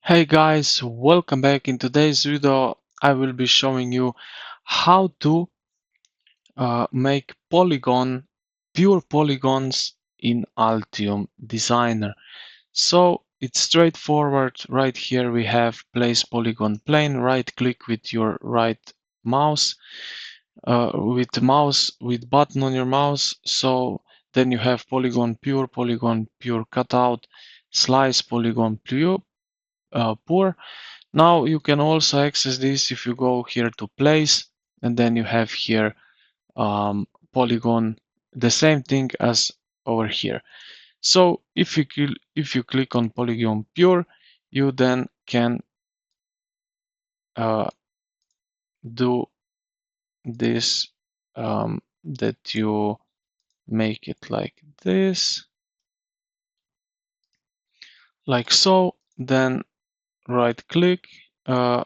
Hey guys, welcome back. In today's video I will be showing you how to make pure polygons in Altium Designer. So it's straightforward. Right here we have place polygon plane. Right click with your right mouse, with button on your mouse. So then you have polygon pure cutout, slice polygon pure, poor. Now you can also access this if you go here to place, and then you have here polygon, the same thing as over here. So if you click on polygon pure, you then can uh, do this, that you make it like this, like so. Then right click, go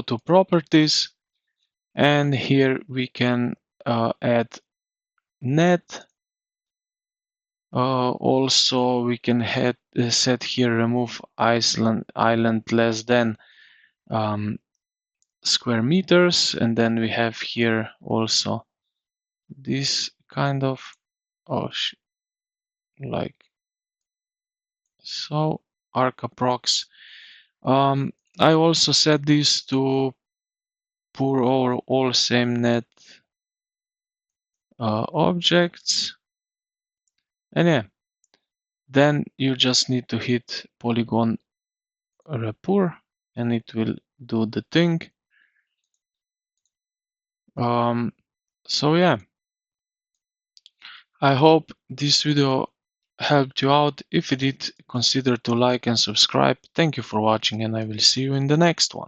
to properties, and here we can add net. Also we can set here remove island less than square meters, and then we have here also this kind of, oh like so, arc approx. I also set this to pour over all same net objects, and yeah, then you just need to hit polygon repur and it will do the thing. So yeah, I hope this video helped you out. If it did, consider to like and subscribe. Thank you for watching, and I will see you in the next one.